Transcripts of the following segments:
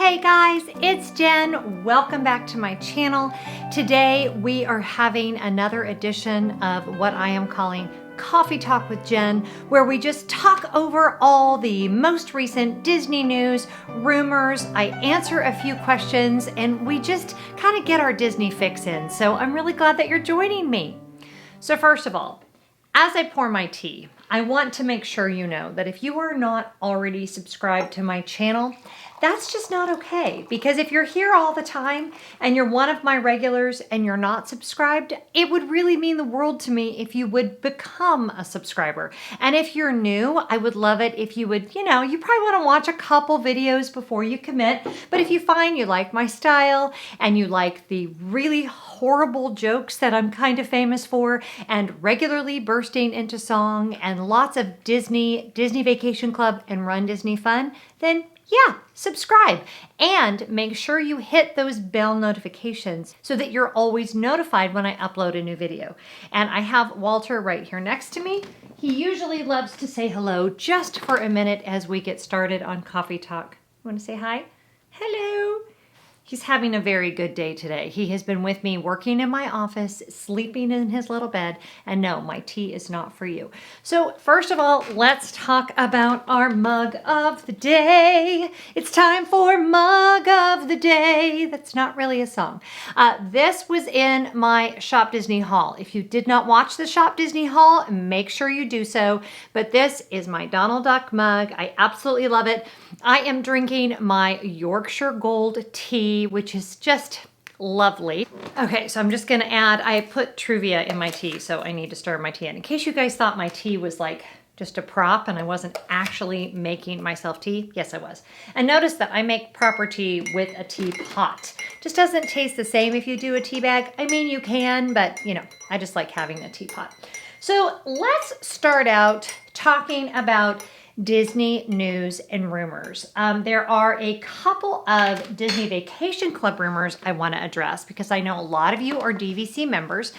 Hey guys, it's Jen. Welcome back to my channel. Today we are having another edition of what I am calling Coffee Talk with Jen, where we just talk over all the most recent Disney news, rumors. I answer a few questions and we just kind of get our Disney fix in. So I'm really glad that you're joining me. So first of all, as I pour my tea, I want to make sure you know that if you are not already subscribed to my channel, that's just not okay. Because if you're here all the time and you're one of my regulars and you're not subscribed, it would really mean the world to me if you would become a subscriber. And if you're new, I would love it if you would, you probably want to watch a couple videos before you commit. But if you find you like my style and you like the really horrible jokes that I'm kind of famous for and regularly bursting into song and lots of Disney Vacation Club and Run Disney fun, then yeah, subscribe and make sure you hit those bell notifications so that you're always notified when I upload a new video. And I have Walter right here next to me. He usually loves to say hello just for a minute as we get started on Coffee Talk. You want to say hi? Hello. He's having a very good day today. He has been with me working in my office, sleeping in his little bed, and no, my tea is not for you. So first of all, let's talk about our mug of the day. It's time for Mug of the Day. That's not really a song. This was in my Shop Disney haul. If you did not watch the Shop Disney haul, make sure you do so. But this is my Donald Duck mug. I absolutely love it. I am drinking my Yorkshire Gold tea, which is just lovely. Okay, so I'm just gonna add, I put Truvia in my tea, so I need to stir my tea in. In case you guys thought my tea was like just a prop and I wasn't actually making myself tea, yes I was. And notice that I make proper tea with a teapot. Just doesn't taste the same if you do a tea bag. I mean, you can, but I just like having a teapot. So let's start out talking about Disney news and rumors. There are a couple of Disney Vacation Club rumors I want to address because I know a lot of you are DVC members,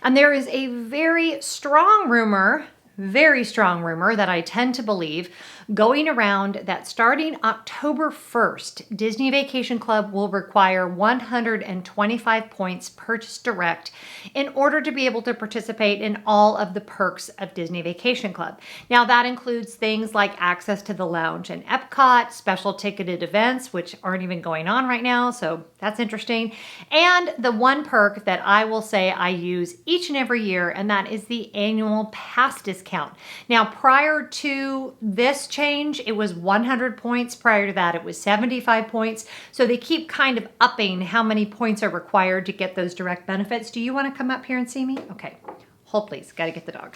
and there is a very strong rumor that I tend to believe going around that starting October 1st, Disney Vacation Club will require 125 points purchased direct in order to be able to participate in all of the perks of Disney Vacation Club. Now that includes things like access to the lounge and Epcot, special ticketed events, which aren't even going on right now, so that's interesting. And the one perk that I will say I use each and every year, and that is the annual pass discount. Now prior to this change, it was 100 points. Prior to that, it was 75 points. So they keep kind of upping how many points are required to get those direct benefits. Do you want to come up here and see me? Okay, hold please, got to get the dog.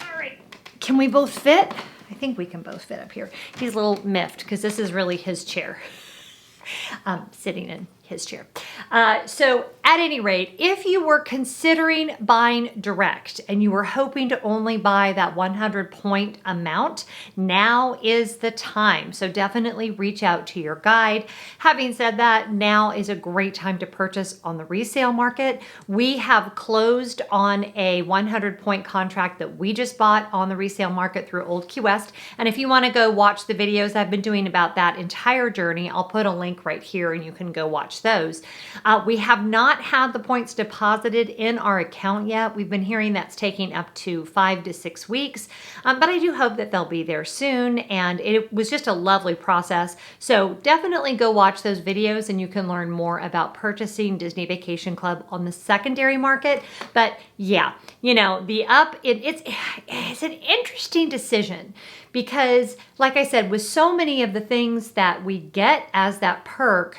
All right, can we both fit? I think we can both fit up here. He's a little miffed because this is really his chair. Sitting in his chair. So at any rate, if you were considering buying direct and you were hoping to only buy that 100 point amount, now is the time. So definitely reach out to your guide. Having said that, now is a great time to purchase on the resale market. We have closed on a 100 point contract that we just bought on the resale market through Old Key West. And if you want to go watch the videos I've been doing about that entire journey, I'll put a link right here and you can go watch those. We have not had the points deposited in our account yet. We've been hearing that's taking up to 5 to 6 weeks, but I do hope that they'll be there soon, and it was just a lovely process. So definitely go watch those videos and you can learn more about purchasing Disney Vacation Club on the secondary market. But yeah, it's an interesting decision because, like I said, with so many of the things that we get as that perk,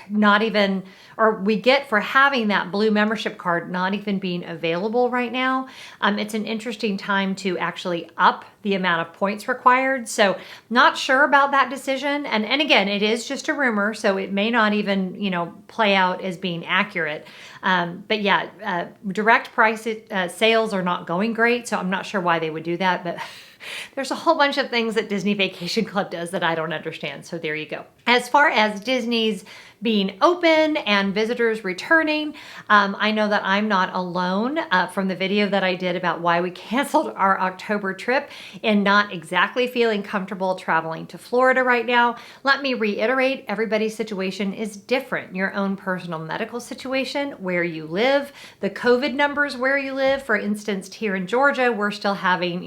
we get for having that blue membership card not even being available right now, it's an interesting time to actually up the amount of points required. So not sure about that decision. And again, it is just a rumor, so it may not even, play out as being accurate. But yeah, direct price sales are not going great, so I'm not sure why they would do that, but there's a whole bunch of things that Disney Vacation Club does that I don't understand. So there you go. As far as Disney's being open and visitors returning. I know that I'm not alone from the video that I did about why we canceled our October trip and not exactly feeling comfortable traveling to Florida right now. Let me reiterate, everybody's situation is different. Your own personal medical situation, where you live, the COVID numbers where you live. For instance, here in Georgia, we're still having,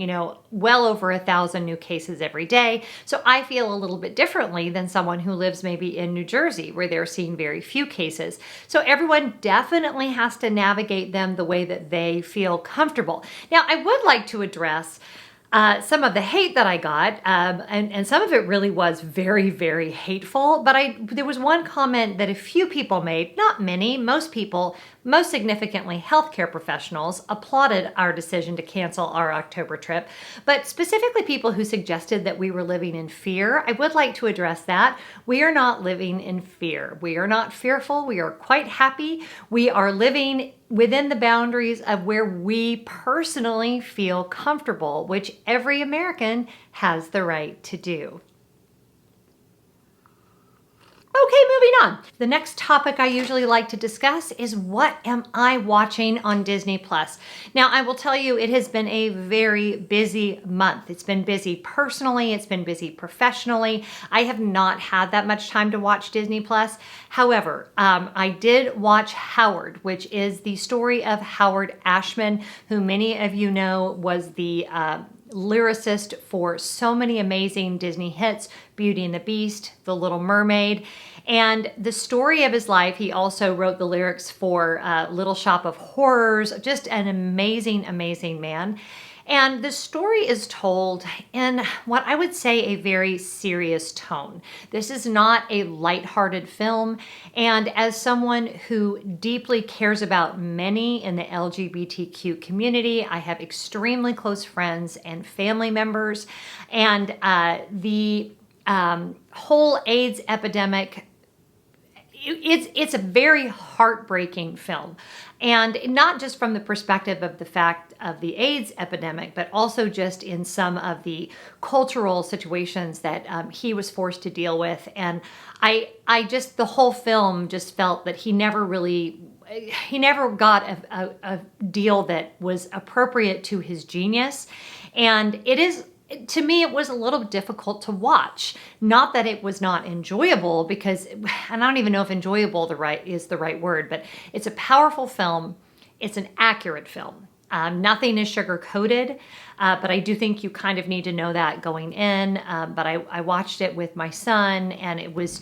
well over 1,000 new cases every day. So I feel a little bit differently than someone who lives maybe in New Jersey, where they're seeing very few cases. So everyone definitely has to navigate them the way that they feel comfortable. Now, I would like to address some of the hate that I got, and some of it really was very, very hateful, but there was one comment that a few people made, not many, most people, most significantly healthcare professionals, applauded our decision to cancel our October trip, but specifically people who suggested that we were living in fear. I would like to address that. We are not living in fear. We are not fearful. We are quite happy. We are living within the boundaries of where we personally feel comfortable, which every American has the right to do. Okay, moving on. The next topic I usually like to discuss is what am I watching on Disney Plus? Now, I will tell you, it has been a very busy month. It's been busy personally. It's been busy professionally. I have not had that much time to watch Disney Plus. However, I did watch Howard, which is the story of Howard Ashman, who many of you know was the lyricist for so many amazing Disney hits, Beauty and the Beast, The Little Mermaid, and the story of his life. He also wrote the lyrics for Little Shop of Horrors, just an amazing, amazing man. And the story is told in what I would say a very serious tone. This is not a lighthearted film. And as someone who deeply cares about many in the LGBTQ community, I have extremely close friends and family members. And the whole AIDS epidemic, it's a very heartbreaking film. And not just from the perspective of the fact of the AIDS epidemic, but also just in some of the cultural situations that he was forced to deal with. And the whole film just felt that he never got a deal that was appropriate to his genius. And to me, it was a little difficult to watch. Not that it was not enjoyable, because, and I don't even know if enjoyable is the right word, but it's a powerful film. It's an accurate film. Nothing is sugar-coated, but I do think you kind of need to know that going in. But I watched it with my son, and it was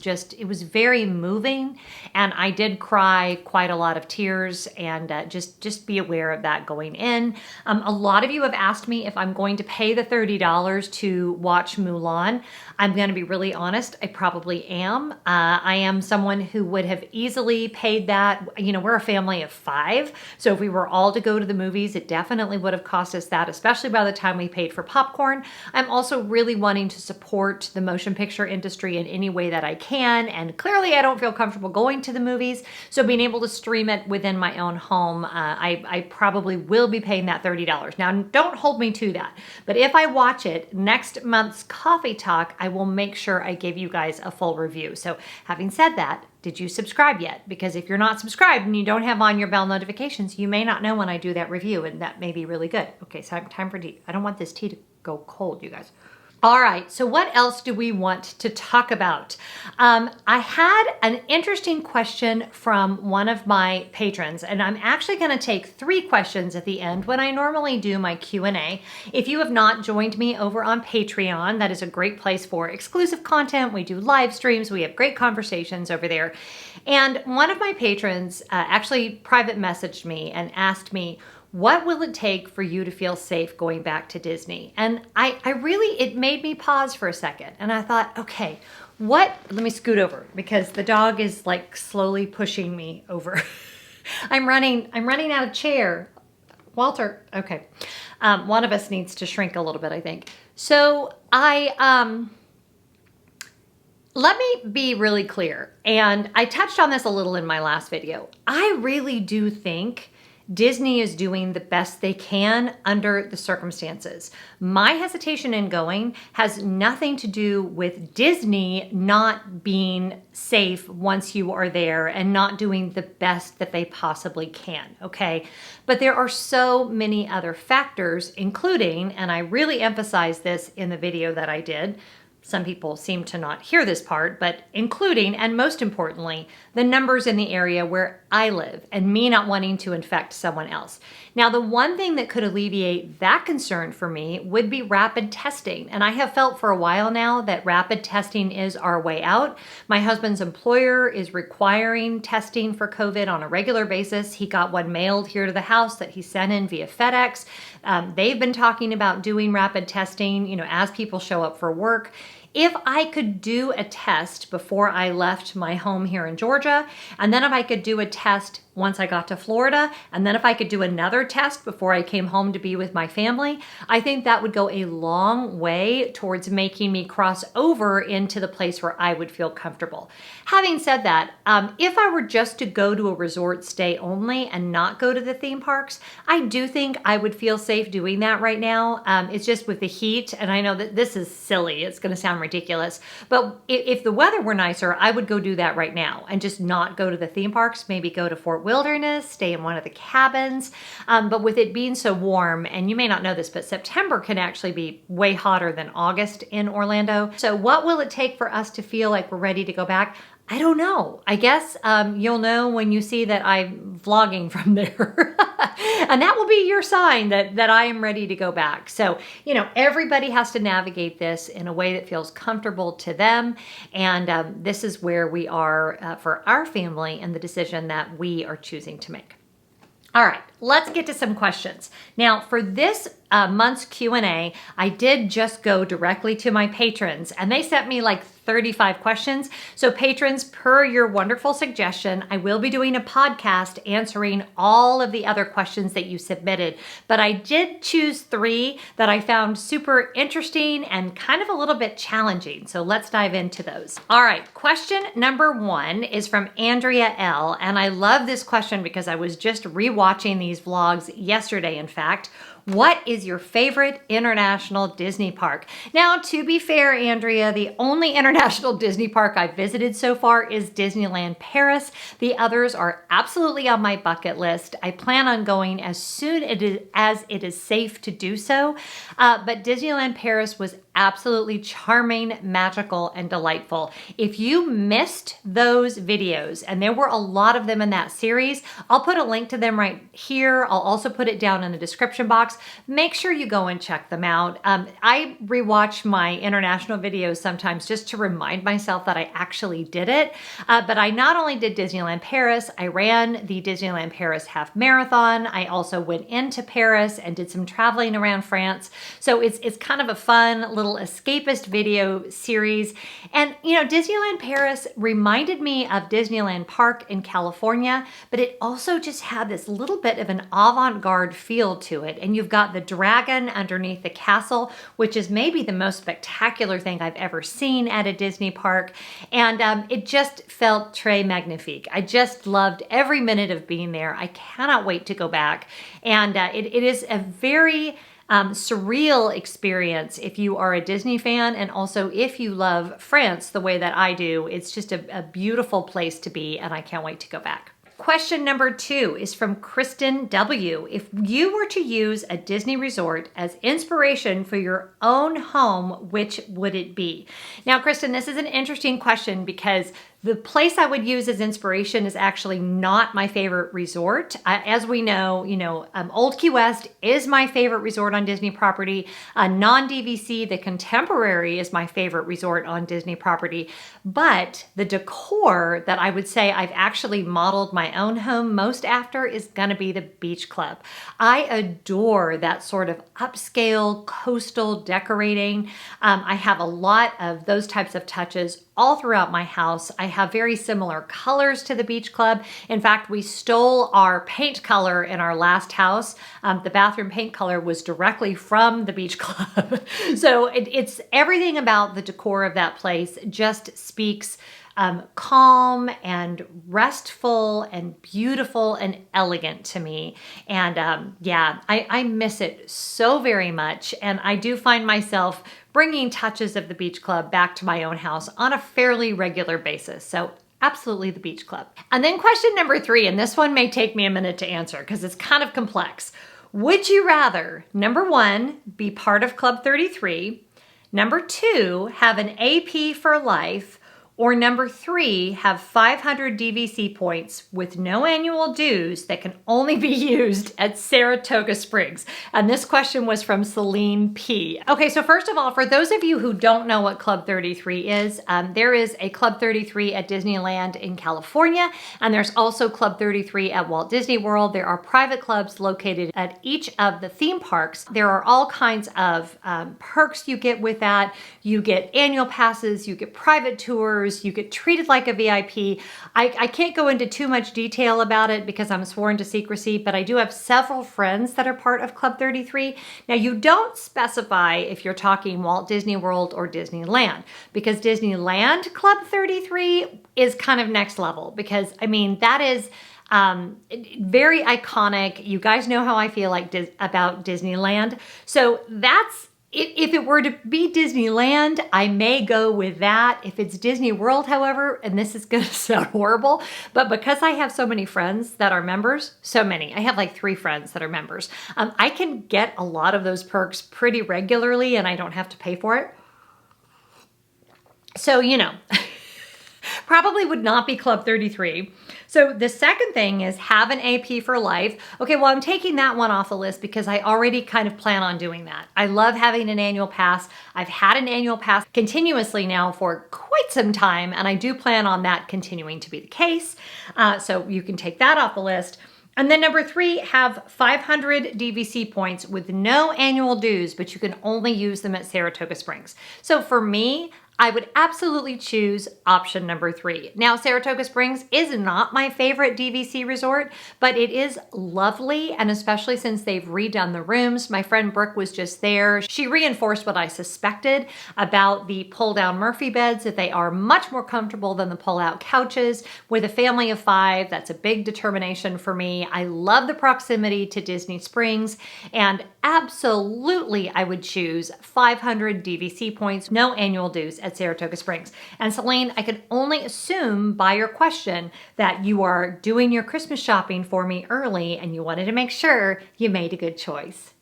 very moving, and I did cry quite a lot of tears, and just be aware of that going in. A lot of you have asked me if I'm going to pay the $30 to watch Mulan. I'm going to be really honest, I probably am. I am someone who would have easily paid that. We're a family of 5, so if we were all to go to the movies, it definitely would have cost us that, especially by the time we paid for popcorn. I'm also really wanting to support the motion picture industry in any way that I can, and clearly I don't feel comfortable going to the movies, so being able to stream it within my own home, I probably will be paying that $30. Now, don't hold me to that, but if I watch it, next month's Coffee Talk, I will make sure I give you guys a full review. So having said that, did you subscribe yet? Because if you're not subscribed and you don't have on your bell notifications, you may not know when I do that review, and that may be really good. Okay, so time for tea. I don't want this tea to go cold, you guys. All right, so what else do we want to talk about? I had an interesting question from one of my patrons, and I'm actually going to take 3 questions at the end when I normally do my Q&A. If you have not joined me over on Patreon, that is a great place for exclusive content. We do live streams. We have great conversations over there. And one of my patrons actually private messaged me and asked me, what will it take for you to feel safe going back to Disney? And it made me pause for a second. And I thought, okay, let me scoot over, because the dog is like slowly pushing me over. I'm running out of chair. Walter, okay. One of us needs to shrink a little bit, I think. So let me be really clear. And I touched on this a little in my last video. I really do think Disney is doing the best they can under the circumstances. My hesitation in going has nothing to do with Disney not being safe once you are there and not doing the best that they possibly can, okay? But there are so many other factors, including, and I really emphasize this in the video that I did, some people seem to not hear this part, but including, and most importantly, the numbers in the area where I live and me not wanting to infect someone else. Now, the one thing that could alleviate that concern for me would be rapid testing. And I have felt for a while now that rapid testing is our way out. My husband's employer is requiring testing for COVID on a regular basis. He got one mailed here to the house that he sent in via FedEx. They've been talking about doing rapid testing, as people show up for work. If I could do a test before I left my home here in Georgia, and then if I could do a test once I got to Florida, and then if I could do another test before I came home to be with my family, I think that would go a long way towards making me cross over into the place where I would feel comfortable. Having said that, if I were just to go to a resort stay only and not go to the theme parks, I do think I would feel safe doing that right now. It's just with the heat, and I know that this is silly, it's gonna sound ridiculous, but if the weather were nicer, I would go do that right now and just not go to the theme parks, maybe go to Fort Wilderness, stay in one of the cabins. But with it being so warm, and you may not know this, but September can actually be way hotter than August in Orlando. So what will it take for us to feel like we're ready to go back? I don't know. I guess you'll know when you see that I'm vlogging from there. And that will be your sign that I am ready to go back. So, everybody has to navigate this in a way that feels comfortable to them. And this is where we are for our family and the decision that we are choosing to make. All right, let's get to some questions. Now, for this month's Q&A, I did just go directly to my patrons, and they sent me like 35 questions. So patrons, per your wonderful suggestion, I will be doing a podcast answering all of the other questions that you submitted. But I did choose 3 that I found super interesting and kind of a little bit challenging. So let's dive into those. All right, question number 1 is from Andrea L. And I love this question because I was just rewatching these vlogs yesterday, in fact. What is your favorite international Disney park? Now, to be fair, Andrea, the only international Disney park I've visited so far is Disneyland Paris. The others are absolutely on my bucket list. I plan on going as soon as it is safe to do so. But Disneyland Paris was absolutely charming, magical, and delightful. If you missed those videos, and there were a lot of them in that series, I'll put a link to them right here. I'll also put it down in the description box. Make sure you go and check them out. I rewatch my international videos sometimes just to remind myself that I actually did it. But I not only did Disneyland Paris, I ran the Disneyland Paris half marathon. I also went into Paris and did some traveling around France. So it's kind of a fun little escapist video series. And Disneyland Paris reminded me of Disneyland Park in California, but it also just had this little bit of an avant-garde feel to it. And you've got the dragon underneath the castle, which is maybe the most spectacular thing I've ever seen at a Disney park. And it just felt très magnifique. I just loved every minute of being there. I cannot wait to go back. And it is a very surreal experience if you are a Disney fan, and also if you love France the way that I do. It's just a beautiful place to be, and I can't wait to go back. Question number 2 is from Kristen W. If you were to use a Disney resort as inspiration for your own home, which would it be? Now, Kristen, this is an interesting question because the place I would use as inspiration is actually not my favorite resort. As we know, Old Key West is my favorite resort on Disney property. Non-DVC, the Contemporary, is my favorite resort on Disney property. But the decor that I would say I've actually modeled my own home most after is going to be the Beach Club. I adore that sort of upscale coastal decorating. I have a lot of those types of touches all throughout my house. I have very similar colors to the Beach Club. In fact, we stole our paint color in our last house. The bathroom paint color was directly from the Beach Club. So it's everything about the decor of that place just speaks calm and restful and beautiful and elegant to me. And yeah, I miss it so very much. And I do find myself bringing touches of the beach club back to my own house on a fairly regular basis. So absolutely the beach club. And then question number 3, and this one may take me a minute to answer because it's kind of complex. Would you rather, number 1, be part of Club 33, number 2, have an AP for life, or number 3, have 500 DVC points with no annual dues that can only be used at Saratoga Springs? And this question was from Celine P. Okay, so first of all, for those of you who don't know what Club 33 is, there is a Club 33 at Disneyland in California, and there's also Club 33 at Walt Disney World. There are private clubs located at each of the theme parks. There are all kinds of perks you get with that. You get annual passes, you get private tours, you get treated like a VIP. I can't go into too much detail about it because I'm sworn to secrecy, but I do have several friends that are part of Club 33. Now, you don't specify if you're talking Walt Disney World or Disneyland, because Disneyland Club 33 is kind of next level, because I mean, that is very iconic. You guys know how I feel like about Disneyland. So that's, if it were to be Disneyland, I may go with that. If it's Disney World, however, and this is going to sound horrible, but because I have so many friends that are members, so many, I have like 3 friends that are members, I can get a lot of those perks pretty regularly and I don't have to pay for it. So, you know, probably would not be Club 33. So the second thing is have an AP for life. Okay, well, I'm taking that one off the list because I already kind of plan on doing that. I love having an annual pass. I've had an annual pass continuously now for quite some time, and I do plan on that continuing to be the case. So you can take that off the list. And then number 3, have 500 DVC points with no annual dues, but you can only use them at Saratoga Springs. So for me, I would absolutely choose option number 3. Now, Saratoga Springs is not my favorite DVC resort, but it is lovely, and especially since they've redone the rooms. My friend Brooke was just there. She reinforced what I suspected about the pull-down Murphy beds, that they are much more comfortable than the pull-out couches. With a family of 5, that's a big determination for me. I love the proximity to Disney Springs, and absolutely I would choose 500 DVC points, no annual dues at Saratoga Springs. And Celine, I can only assume by your question that you are doing your Christmas shopping for me early and you wanted to make sure you made a good choice.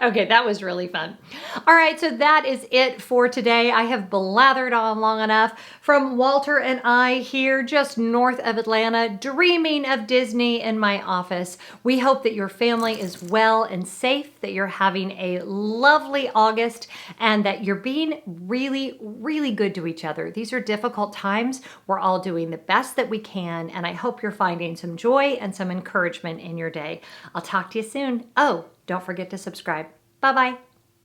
Okay, that was really fun. All right, so that is it for today. I have blathered on long enough. From Walter and I here just north of Atlanta, dreaming of Disney in my office. We hope that your family is well and safe, that you're having a lovely August, and that you're being really, really good to each other. These are difficult times. We're all doing the best that we can, and I hope you're finding some joy and some encouragement in your day. I'll talk to you soon. Oh, don't forget to subscribe. Bye-bye.